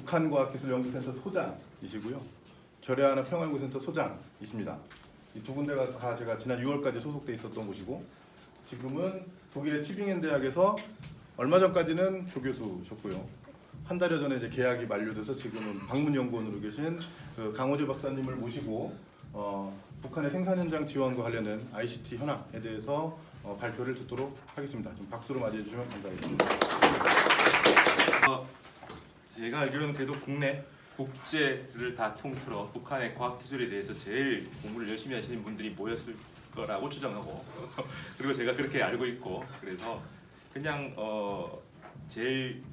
북한과학기술연구센터 소장이시고요. 결의하는 평화연구센터 소장이십니다. 이 두 군데가 다 제가 지난 6월까지 소속돼 있었던 곳이고 지금은 독일의 튜빙엔 대학에서 얼마 전까지는 조교수셨고요. 한 달여 전에 이제 계약이 만료돼서 지금은 방문연구원으로 계신 그 강호재 박사님을 모시고 북한의 생산 현장 지원과 관련된 ICT 현황에 대해서 발표를 듣도록 하겠습니다. 좀 박수로 맞이해 주시면 감사하겠습니다. 제가 알기로는 그래도 국내 국제를 다 통틀어 북한의 과학기술에 대해서 제일 공부를 열심히 하시는 분들이 모였을 거라고 추정하고 그리고 제가 그렇게 알고 있고 그래서 그냥 제일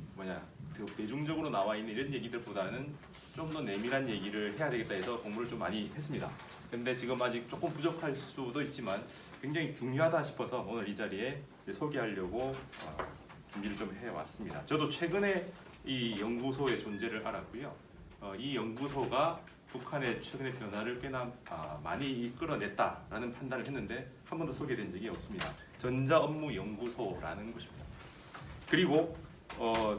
대중적으로 나와 있는 이런 얘기들보다는 좀 더 내밀한 얘기를 해야 되겠다 해서 공부를 좀 많이 했습니다. 근데 지금 아직 조금 부족할 수도 있지만 굉장히 중요하다 싶어서 오늘 이 자리에 소개하려고 준비를 좀 해왔습니다. 저도 최근에 이 연구소의 존재를 알았고요. 이 연구소가 북한의 최근의 변화를 꽤나 많이 이끌어냈다라는 판단을 했는데 한 번도 소개된 적이 없습니다. 전자업무연구소라는 것입니다. 그리고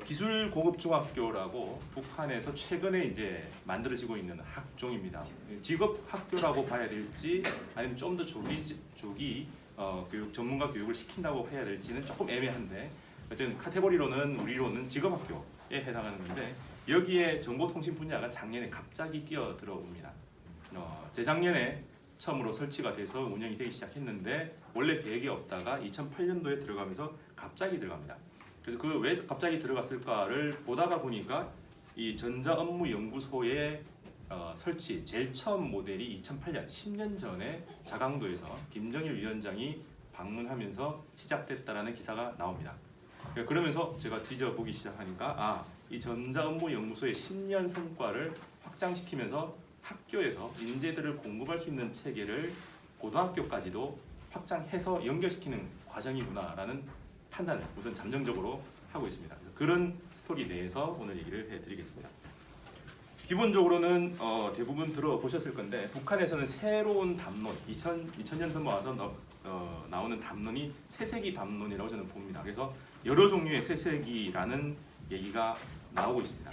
기술고급중학교라고 북한에서 최근에 이제 만들어지고 있는 학종입니다. 직업학교라고 봐야 될지 아니면 좀 더 조기 교육, 전문가 교육을 시킨다고 해야 될지는 조금 애매한데 어쨌든 카테고리로는 우리로는 직업학교에 해당하는 건데 여기에 정보통신 분야가 작년에 갑자기 끼어 들어옵니다. 재작년에 처음으로 설치가 돼서 운영이 되기 시작했는데 원래 계획이 없다가 2008년도에 들어가면서 갑자기 들어갑니다. 그래서 그 왜 갑자기 들어갔을까를 보다가 보니까 이 전자업무연구소의 설치 제일 처음 모델이 2008년 10년 전에 자강도에서 김정일 위원장이 방문하면서 시작됐다라는 기사가 나옵니다. 그러면서 제가 뒤져보기 시작하니까 이 전자업무연구소의 10년 성과를 확장시키면서 학교에서 인재들을 공급할 수 있는 체계를 고등학교까지도 확장해서 연결시키는 과정이구나라는 판단을 우선 잠정적으로 하고 있습니다. 그런 스토리 내에서 오늘 얘기를 해드리겠습니다. 기본적으로는 대부분 들어보셨을 건데 북한에서는 새로운 담론, 2000년 넘어와서 나오는 담론이 새세기 담론이라고 저는 봅니다. 그래서 여러 종류의 새세기라는 얘기가 나오고 있습니다.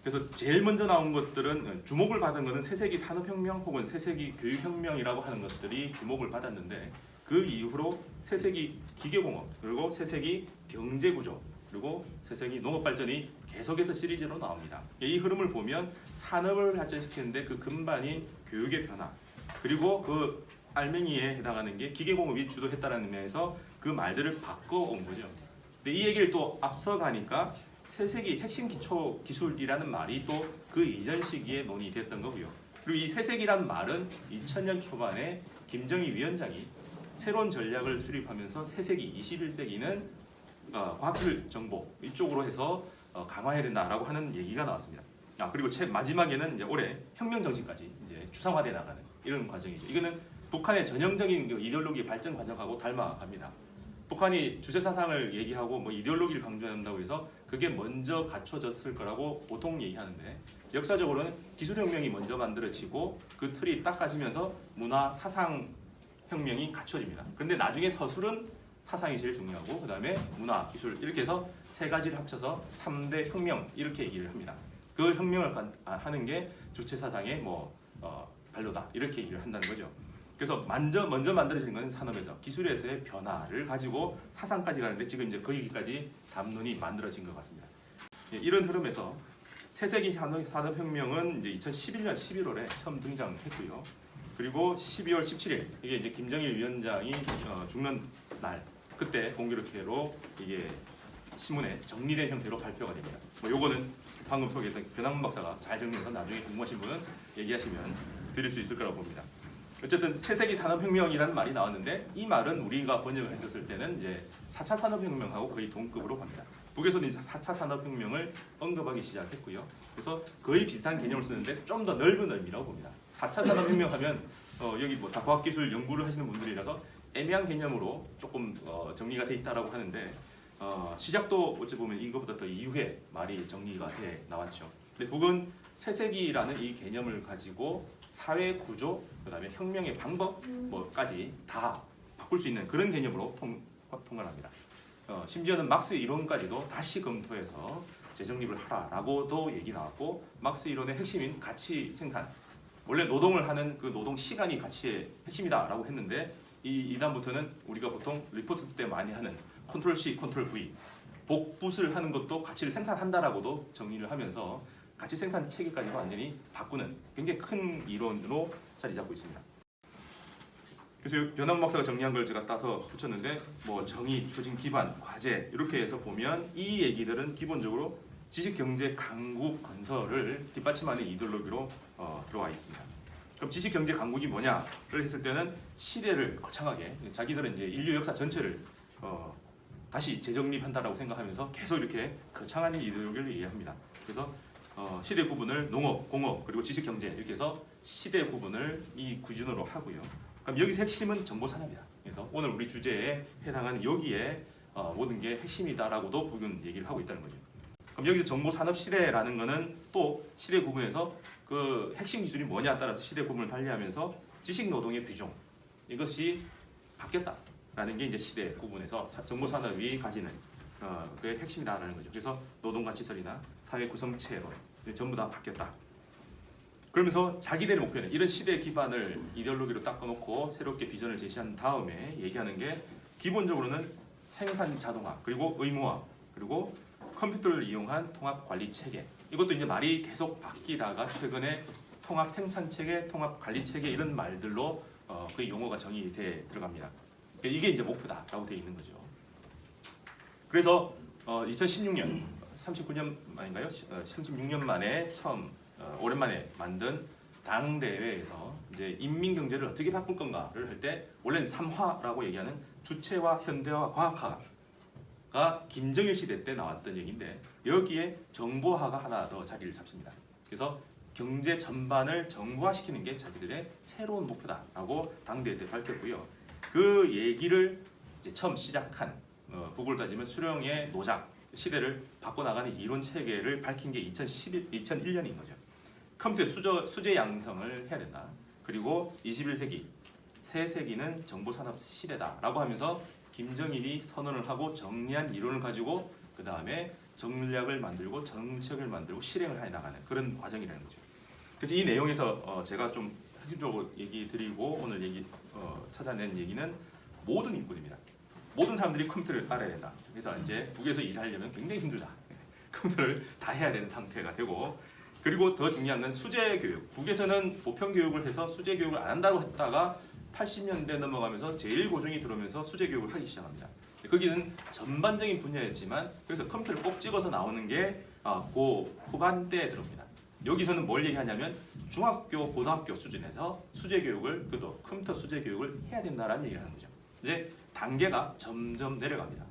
그래서 제일 먼저 나온 것들은 주목을 받은 것은 새세기 산업혁명 혹은 새세기 교육혁명이라고 하는 것들이 주목을 받았는데 그 이후로 새세기 기계공업 그리고 새세기 경제구조 그리고 새세기 농업발전이 계속해서 시리즈로 나옵니다. 이 흐름을 보면 산업을 발전시키는데 그 근반인 교육의 변화 그리고 그 알맹이에 해당하는 게 기계공업이 주도했다는 면에서 그 말들을 바꿔온 거죠. 근데 이 얘기를 또 앞서가니까 새세기 핵심 기초 기술이라는 말이 또 그 이전 시기에 논의됐던 거고요. 그리고 이 새세기라는 말은 2000년 초반에 김정일 위원장이 새로운 전략을 수립하면서 새세기 21세기는 과학기술 정보 이쪽으로 해서 강화해야 된다라고 하는 얘기가 나왔습니다. 그리고 마지막에는 이제 올해 혁명 정신까지 이제 추상화돼 나가는 이런 과정이죠. 이거는 북한의 전형적인 이데올로기 발전 과정하고 닮아갑니다. 북한이 주체 사상을 얘기하고 이데올로기를 강조한다고 해서 그게 먼저 갖춰졌을 거라고 보통 얘기하는데 역사적으로는 기술혁명이 먼저 만들어지고 그 틀이 닦아지면서 문화 사상 혁명이 갖춰집니다. 근데 나중에 서술은 사상이 제일 중요하고 그 다음에 문화, 기술 이렇게 해서 세 가지를 합쳐서 3대 혁명 이렇게 얘기를 합니다. 그 혁명을 하는 게 주체 사상의 발로다 이렇게 얘기를 한다는 거죠. 그래서 먼저 만들어지는 것은 산업에서 기술에서의 변화를 가지고 사상까지 가는데 지금 이제 거기까지 담론이 만들어진 것 같습니다. 이런 흐름에서 새세기 산업혁명은 이제 2011년 11월에 처음 등장했고요. 그리고 12월 17일 이게 이제 김정일 위원장이 죽는 날 그때 공교롭게로 이게 신문에 정리된 형태로 발표가 됩니다. 요거는 방금 소개했던 변학문 박사가 잘 정리해서 나중에 궁금하신 분은 얘기하시면 드릴 수 있을 거라고 봅니다. 어쨌든 새세기 산업혁명이라는 말이 나왔는데 이 말은 우리가 번역을 했었을 때는 이제 4차 산업혁명하고 거의 동급으로 갑니다. 북에서는 이제 4차 산업혁명을 언급하기 시작했고요. 그래서 거의 비슷한 개념을 쓰는데 좀 더 넓은 의미라고 봅니다. 4차 산업혁명 하면 여기 다 과학기술 연구를 하시는 분들이라서 애매한 개념으로 조금 정리가 돼 있다라고 하는데 시작도 어찌 보면 이거보다 더 이후에 말이 정리가 돼 나왔죠. 근데 북은 새세기라는 이 개념을 가지고 사회 구조, 그다음에 혁명의 방법 까지 다 바꿀 수 있는 그런 개념으로 통과를 합니다. 심지어는 막스 이론까지도 다시 검토해서 재정립을 하라라고도 얘기 나왔고 막스 이론의 핵심인 가치 생산 원래 노동을 하는 그 노동 시간이 가치의 핵심이다라고 했는데 이 이단부터는 우리가 보통 리포트 때 많이 하는 컨트롤 C, 컨트롤 V 복붙을 하는 것도 가치를 생산한다라고도 정의를 하면서 가치 생산 체계까지 완전히 바꾸는 굉장히 큰 이론으로 자리 잡고 있습니다. 그래서 변함 박사가 정리한 걸 제가 따서 붙였는데 뭐 정의, 조직 기반, 과제 이렇게 해서 보면 이 얘기들은 기본적으로 지식경제 강국 건설을 뒷받침하는 이데올로기로 들어와 있습니다. 그럼 지식경제 강국이 뭐냐를 했을 때는 시대를 거창하게 자기들은 이제 인류 역사 전체를 다시 재정립한다라고 생각하면서 계속 이렇게 거창한 이데올로기를 이해합니다. 그래서 시대 구분을 농업, 공업 그리고 지식경제 이렇게 해서 시대 구분을 이 기준으로 하고요. 그럼 여기서 핵심은 정보산업이다. 그래서 오늘 우리 주제에 해당하는 여기에 모든 게 핵심이다라고도 부근 얘기를 하고 있다는 거죠. 그럼 여기서 정보산업 시대라는 거는 또 시대 구분에서 그 핵심 기술이 뭐냐에 따라서 시대 구분을 달리하면서 지식 노동의 비중 이것이 바뀌었다라는 게 이제 시대 구분에서 정보산업이 가지는 그게 핵심이다라는 거죠. 그래서 노동가치설이나 사회 구성체론 전부 다 바뀌었다. 그러면서 자기들의 목표는 이런 시대 기반을 이데올로기로 닦아놓고 새롭게 비전을 제시한 다음에 얘기하는 게 기본적으로는 생산 자동화 그리고 의무화 그리고 컴퓨터를 이용한 통합 관리 체계 이것도 이제 말이 계속 바뀌다가 최근에 통합 생산 체계, 통합 관리 체계 이런 말들로 그 용어가 정의돼 들어갑니다. 이게 이제 목표다라고 되어 있는 거죠. 그래서 2016년 39년 만인가요? 36년 만에 처음 오랜만에 만든 당 대회에서 이제 인민 경제를 어떻게 바꿀 건가를 할 때 원래는 3화라고 얘기하는 주체화, 현대화, 과학화가 김정일 시대 때 나왔던 얘기인데 여기에 정보화가 하나 더 자리를 잡습니다. 그래서 경제 전반을 정보화시키는 게 자기들의 새로운 목표다라고 당대회 때 밝혔고요. 그 얘기를 이제 처음 시작한 북을 따지면 수령의 노작 시대를 바꿔나가는 이론 체계를 밝힌 게 2001년인 거죠. 컴퓨터 수제 양성을 해야 된다. 그리고 21세기, 새 세기는 정보산업 시대다라고 하면서 김정일이 선언을 하고 정리한 이론을 가지고 그 다음에 전략을 만들고 정책을 만들고 실행을 해 나가는 그런 과정이라는 거죠. 그래서 이 내용에서 제가 좀 핵심적으로 얘기 드리고 오늘 찾아낸 얘기는 모든 인권입니다. 모든 사람들이 컴퓨터를 알아야 된다. 그래서 이제 북에서 일하려면 굉장히 힘들다. 컴퓨터를 다 해야 되는 상태가 되고 그리고 더 중요한 건 수제 교육. 북에서는 보편 교육을 해서 수제 교육을 안 한다고 했다가 80년대 넘어가면서 제1고중이 들어오면서 수제 교육을 하기 시작합니다. 거기는 전반적인 분야였지만 그래서 컴퓨터를 꼭 찍어서 나오는 게 그 후반대에 들어옵니다. 여기서는 뭘 얘기하냐면 중학교, 고등학교 수준에서 수제 교육을 그도 컴퓨터 수제 교육을 해야 된다라는 얘기를 하는 거죠. 이제 단계가 점점 내려갑니다.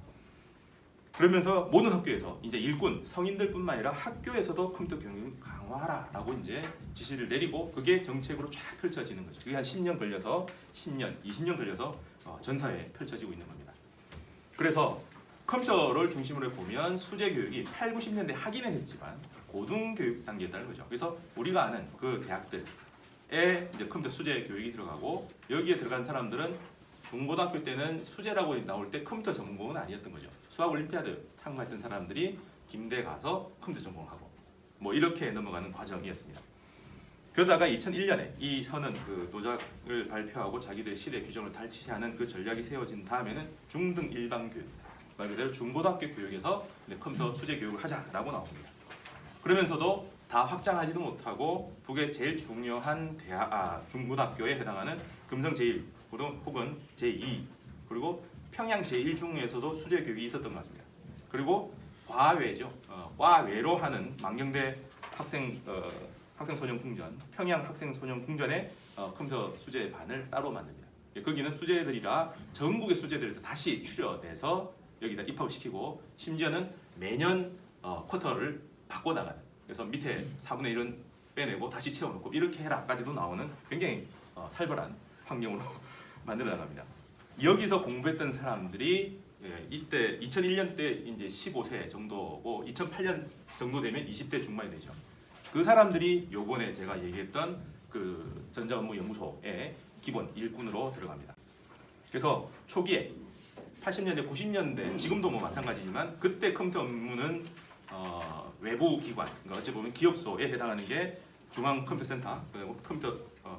그러면서 모든 학교에서 이제 일꾼, 성인들뿐만 아니라 학교에서도 컴퓨터 교육을 강화하라라고 이제 지시를 내리고 그게 정책으로 쫙 펼쳐지는 거죠. 그게 한 10년 걸려서 10년, 20년 걸려서 전 사회에 펼쳐지고 있는 겁니다. 그래서 컴퓨터를 중심으로 보면 수제 교육이 8, 90년대 하기는 했지만 고등교육 단계였다는 거죠. 그래서 우리가 아는 그 대학들에 이제 컴퓨터 수제 교육이 들어가고 여기에 들어간 사람들은 중고등학교 때는 수제라고 나올 때 컴퓨터 전공은 아니었던 거죠. 수학 올림피아드 참가했던 사람들이 김대 가서 컴퓨터 전공을 하고 뭐 이렇게 넘어가는 과정이었습니다. 그러다가 2001년에 이 선언 그 노작을 발표하고 자기들의 시대 규정을 달치하는 그 전략이 세워진 다음에는 중등 일반 교육, 말 그대로 중고등학교 교육에서 컴퓨터 수제 교육을 하자라고 나옵니다. 그러면서도 다 확장하지도 못하고 북의 제일 중요한 중고등학교에 해당하는 금성 제1 혹은 제2 그리고 평양 제1중에서도 수제 교육이 있었던 것 같습니다. 그리고 과외죠. 과외로 하는 망경대 학생소년궁전, 평양 학생소년궁전의 컴퓨터 수제반을 따로 만듭니다. 거기는 수제들이라 전국의 수제들에서 다시 추려내서 여기다 입학을 시키고 심지어는 매년 쿼터를 바꿔나가는 그래서 밑에 4분의 1은 빼내고 다시 채워놓고 이렇게 해라까지도 나오는 굉장히 살벌한 환경으로 만들어 나갑니다. 여기서 공부했던 사람들이 이때 2001년 때 이제 15세 정도고 2008년 정도 되면 20대 중반이 되죠. 그 사람들이 요번에 제가 얘기했던 그 전자업무연구소의 기본 일꾼으로 들어갑니다. 그래서 초기에 80년대, 90년대 지금도 뭐 마찬가지지만 그때 컴퓨터 업무는 외부 기관, 그러니까 어찌 보면 기업소에 해당하는 게 중앙컴퓨터센터, 그리고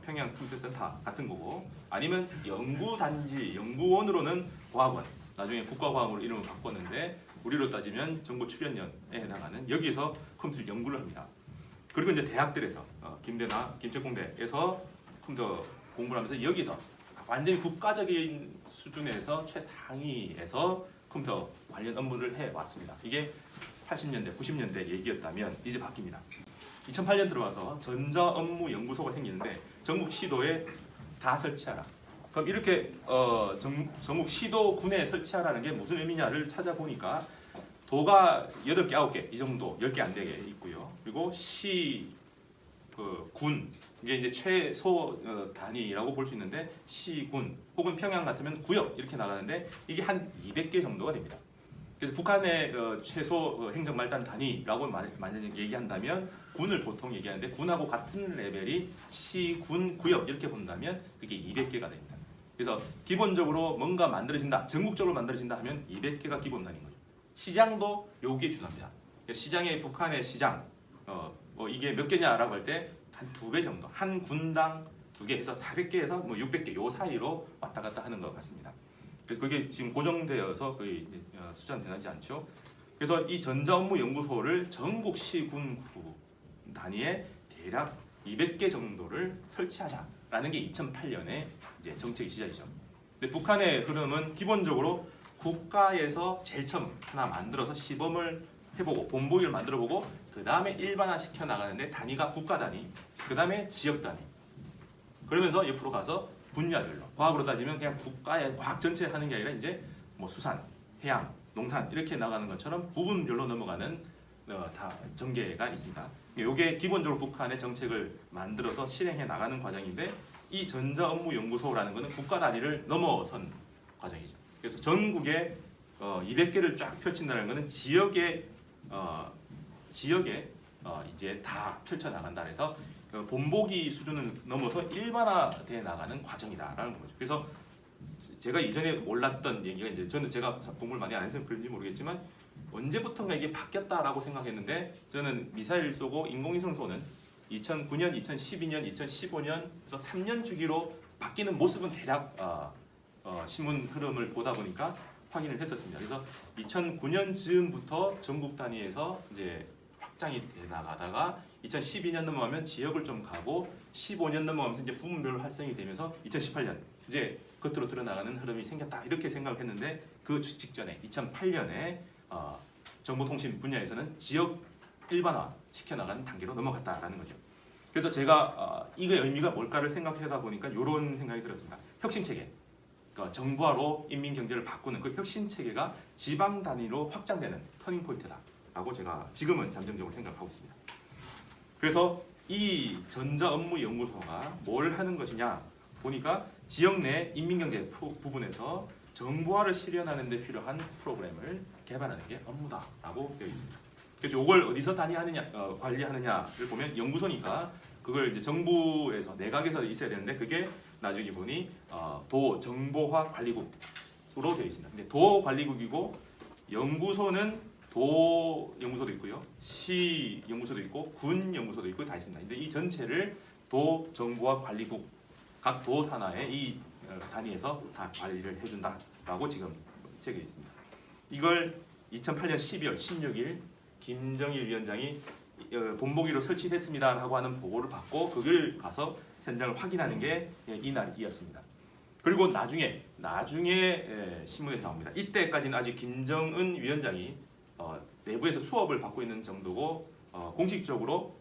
평양 컴퓨터센터 같은 거고, 아니면 연구단지, 연구원으로는 과학원, 나중에 국가과학원으로 이름을 바꿨는데 우리로 따지면 정보 출연연에 해당하는 여기에서 컴퓨터 연구를 합니다. 그리고 이제 대학들에서 김대나 김책공대에서 컴퓨터 공부를 하면서 여기서 완전히 국가적인 수준에서 최상위에서 컴퓨터 관련 업무를 해왔습니다. 이게 80년대, 90년대 얘기였다면 이제 바뀝니다. 2008년 들어와서 전자업무연구소가 생기는데 전국 시도에 다 설치하라. 그럼 이렇게 전국 시도 군에 설치하라는 게 무슨 의미냐를 찾아보니까 도가 8개, 9개 이 정도 10개 안 되게 있고요. 그리고 군 이게 이제 최소 단위라고 볼 수 있는데 시군 혹은 평양 같으면 구역 이렇게 나가는데 이게 한 200개 정도가 됩니다. 그래서 북한의 최소 행정말단 단위라고 만약에 얘기한다면 군을 보통 얘기하는데 군하고 같은 레벨이 시군 구역 이렇게 본다면 그게 200개가 됩니다. 그래서 기본적으로 뭔가 만들어진다, 전국적으로 만들어진다 하면 200개가 기본 단위인 거죠. 시장도 여기에 준합니다. 시장의 북한의 시장 이게 몇 개냐라고 할 때 한 2배 정도, 한 군당 2개에서 400개에서 600개 요 사이로 왔다 갔다 하는 것 같습니다. 그래서 그게 지금 고정되어서 거의 숫자는 변하지 않죠. 그래서 이 전자업무연구소를 전국 시군구 단위에 대략 200개 정도를 설치하자라는 게 2008년에 이제 정책의 시작이죠. 근데 북한의 흐름은 기본적으로 국가에서 제일 처음 하나 만들어서 시범을 해보고 본보기를 만들어보고 그 다음에 일반화 시켜 나가는데 단위가 국가 단위, 그 다음에 지역 단위. 그러면서 옆으로 가서 분야별로 과학으로 따지면 그냥 국가의 과학 전체 하는 게 아니라 이제 뭐 수산, 해양, 농산 이렇게 나가는 것처럼 부분별로 넘어가는 다 전개가 있습니다. 이게 기본적으로 북한의 정책을 만들어서 실행해 나가는 과정인데 이 전자업무연구소라는 것은 국가 단위를 넘어선 과정이죠. 그래서 전국에 200개를 쫙 펼친다는 것은 지역에 이제 다 펼쳐 나간다 해서 본보기 수준을 넘어서 일반화돼 나가는 과정이다라는 거죠. 그래서 제가 이전에 몰랐던 얘기가 이제 저는 제가 공부를 많이 안 해서 그런지 모르겠지만 언제부턴가 이게 바뀌었다라고 생각했는데 저는 미사일 쏘고 인공위성 쏘는 2009년, 2012년, 2015년에서 3년 주기로 바뀌는 모습은 대략 신문 흐름을 보다 보니까 확인을 했었습니다. 그래서 2009년 즈음부터 전국 단위에서 이제 확장이 돼 나가다가 2012년 넘어가면 지역을 좀 가고 15년 넘어가면서 이제 부문별로 활성이 되면서 2018년 이제 겉으로 드러나가는 흐름이 생겼다 이렇게 생각을 했는데 그 직전에 2008년에 정보통신 분야에서는 지역 일반화 시켜나가는 단계로 넘어갔다라는 거죠. 그래서 제가 이게 의미가 뭘까를 생각하다 보니까 이런 생각이 들었습니다. 혁신체계, 그러니까 정부화로 인민경제를 바꾸는 그 혁신체계가 지방 단위로 확장되는 터닝포인트다라고 제가 지금은 잠정적으로 생각하고 있습니다. 그래서 이 전자업무연구소가 뭘 하는 것이냐 보니까 지역 내 인민경제 부분에서 정부화를 실현하는 데 필요한 프로그램을 개발하는 게 업무다라고 되어 있습니다. 그래서 이걸 어디서 단위하느냐, 관리하느냐를 보면 연구소니까 그걸 이제 정부에서 내각에서 있어야 되는데 그게 나중에 보니 도 정보화 관리국으로 되어 있습니다. 근데 도 관리국이고 연구소는 도 연구소도 있고요, 시 연구소도 있고 군 연구소도 있고 다 있습니다. 근데 이 전체를 도 정보화 관리국 각 도 산하의 이 단위에서 다 관리를 해준다라고 지금 책에 있습니다. 이걸 2008년 12월 16일 김정일 위원장이 본보기로 설치됐습니다라고 하는 보고를 받고 그걸 가서 현장을 확인하는 게 이날이었습니다. 그리고 나중에 신문에 나옵니다. 이때까지는 아직 김정은 위원장이 내부에서 수업을 받고 있는 정도고 공식적으로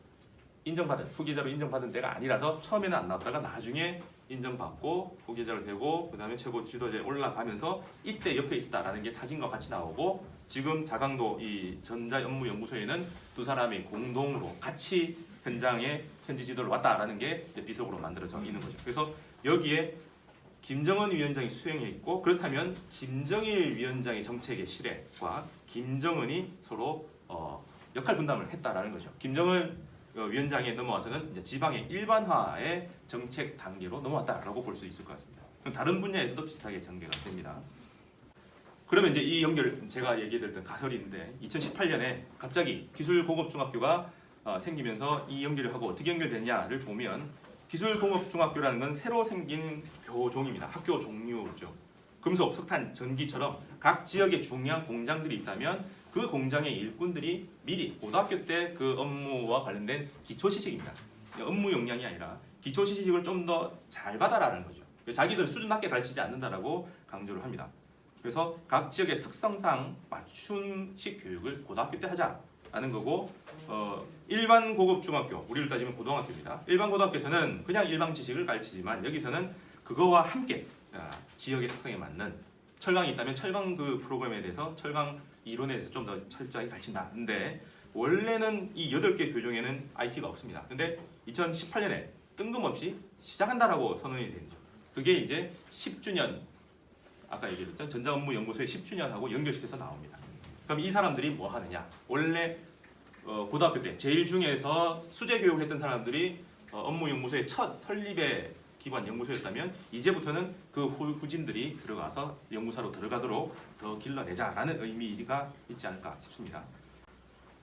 인정받은 후계자로 인정받은 때가 아니라서 처음에는 안 나왔다가 나중에 인정받고 후계자로 되고 그 다음에 최고 지도자에 올라가면서 이때 옆에 있었다라는 게 사진과 같이 나오고 지금 자강도 이 전자업무연구소에는 두 사람이 공동으로 같이 현장에 현지 지도를 왔다라는 게 이제 비석으로 만들어져 있는 거죠. 그래서 여기에 김정은 위원장이 수행해 있고 그렇다면 김정일 위원장의 정책의 실행과 김정은이 서로 역할 분담을 했다라는 거죠. 김정은 위원장에 넘어와서는 이제 지방의 일반화의 정책 단계로 넘어왔다라고 볼 수 있을 것 같습니다. 다른 분야에서도 비슷하게 전개가 됩니다. 그러면 이제 이 연결 제가 얘기해드렸던 가설인데 2018년에 갑자기 기술공업중학교가 생기면서 이 연결을 하고 어떻게 연결됐냐를 보면 기술공업중학교라는 건 새로 생긴 교종입니다. 학교 종류죠. 금속, 석탄, 전기처럼 각 지역에 중요한 공장들이 있다면 그 공장의 일꾼들이 미리 고등학교 때 그 업무와 관련된 기초 지식입니다. 업무 역량이 아니라 기초 지식을 좀 더 잘 받아라는 거죠. 자기들 수준 낮게 가르치지 않는다라고 강조를 합니다. 그래서 각 지역의 특성상 맞춤식 교육을 고등학교 때 하자라는 거고 일반 고급 중학교, 우리를 따지면 고등학교입니다. 일반 고등학교에서는 그냥 일반 지식을 가르치지만 여기서는 그거와 함께 지역의 특성에 맞는 철강이 있다면 철강 그 프로그램에 대해서 철강 이론에 대해서 좀 더 철저하게 가르친다. 근데 원래는 이 8개 교종에는 IT가 없습니다. 근데 2018년에 뜬금없이 시작한다라고 선언이 되죠. 그게 이제 10주년 아까 얘기했던 전자업무연구소의 10주년하고 연결시켜서 나옵니다. 그럼 이 사람들이 뭐 하느냐? 원래 고등학교 때 제일 중에서 수제 교육을 했던 사람들이 업무연구소의 첫 설립의 기관 연구소였다면 이제부터는 그 후진들이 들어가서 연구사로 들어가도록 더 길러내자라는 의미가 있지 않을까 싶습니다.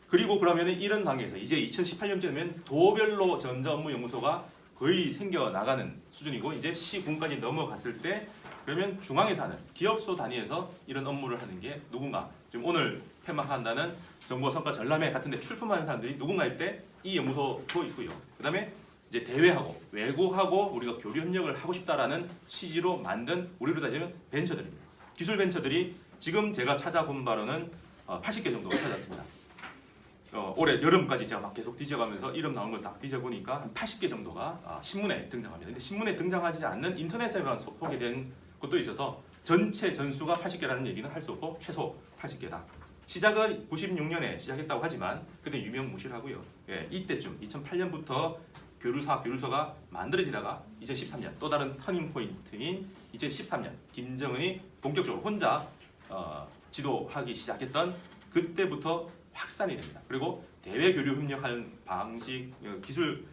그리고 그러면 이런 단계에서 이제 2018년쯤이면 도별로 전자업무연구소가 거의 생겨나가는 수준이고 이제 시군까지 넘어갔을 때 그러면 중앙에서 하는 기업소 단위에서 이런 업무를 하는 게 누군가 지금 오늘 폐막한다는 정보와 성과 전람회 같은 데 출품하는 사람들이 누군가일 때 이 연구소도 있고요. 그 다음에 이제 대외하고 외국하고 우리가 교류 협력을 하고 싶다라는 취지로 만든 우리로 따지면 벤처들입니다. 기술 벤처들이 지금 제가 찾아본 바로는 80개 정도가 찾았습니다. 올해 여름까지 제가 막 계속 뒤져가면서 이름 나온 걸 딱 뒤져보니까 한 80개 정도가 신문에 등장합니다. 근데 신문에 등장하지 않는 인터넷에만 소개된 것도 있어서 전체 전수가 80개라는 얘기는 할 수 없고 최소 80개다. 시작은 96년에 시작했다고 하지만 그때 유명무실하고요. 예, 이때쯤 2008년부터 교류소가 만들어지다가 2013년 또 다른 터닝 포인트인 2013년 김정은이 본격적으로 혼자 지도하기 시작했던 그때부터 확산이 됩니다. 그리고 대외 교류 협력하는 방식, 기술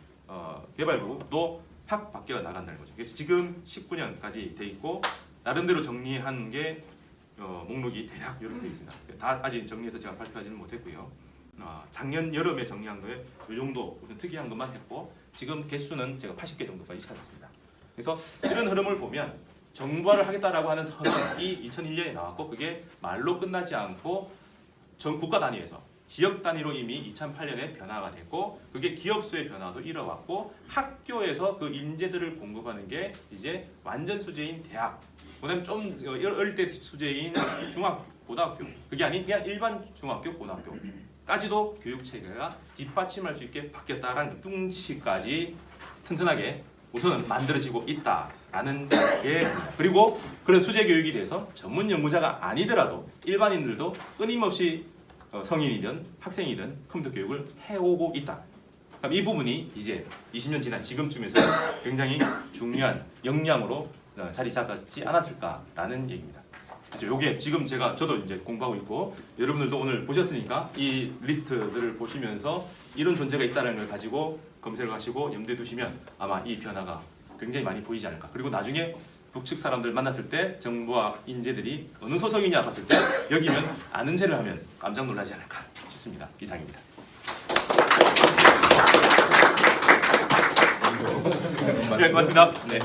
개발부도 확 바뀌어 나간다는 거죠. 그래서 지금 19년까지 돼 있고 나름대로 정리한 게 목록이 대략 이렇게 되어 있습니다. 다 아직 정리해서 제가 발표하지는 못했고요. 작년 여름에 정리한 거에 이 정도 우선 특이한 것만 했고 지금 개수는 제가 80개 정도까지 찾았습니다. 그래서 이런 흐름을 보면 정부화를 하겠다라고 하는 선언이 2001년에 나왔고 그게 말로 끝나지 않고 전 국가 단위에서 지역 단위로 이미 2008년에 변화가 됐고 그게 기업수의 변화도 이뤄왔고 학교에서 그 인재들을 공급하는 게 이제 완전 수재인 대학 그다음에 좀 어릴 때 수재인 중학교, 고등학교 그게 아닌 그냥 일반 중학교, 고등학교까지도 교육 체계가 뒷받침할 수 있게 바뀌었다라는 뚱치까지 튼튼하게 우선은 만들어지고 있다라는 게 그리고 그런 수재 교육에 대해서 전문 연구자가 아니더라도 일반인들도 끊임없이 성인이든 학생이든 컴퓨터 교육을 해오고 있다. 그럼 이 부분이 이제 20년 지난 지금쯤에서 굉장히 중요한 역량으로 자리 잡았지 않았을까라는 얘기입니다. 그렇죠? 요게 지금 저도 이제 공부하고 있고 여러분들도 오늘 보셨으니까 이 리스트들을 보시면서 이런 존재가 있다는 걸 가지고 검색을 하시고 염두에 두시면 아마 이 변화가 굉장히 많이 보이지 않을까. 그리고 나중에 북측 사람들 만났을 때 정부와 인재들이 어느 소속이냐 봤을 때 여기면 아는 체를 하면 깜짝 놀라지 않을까 싶습니다. 이상입니다. 네, 고맙습니다. 네.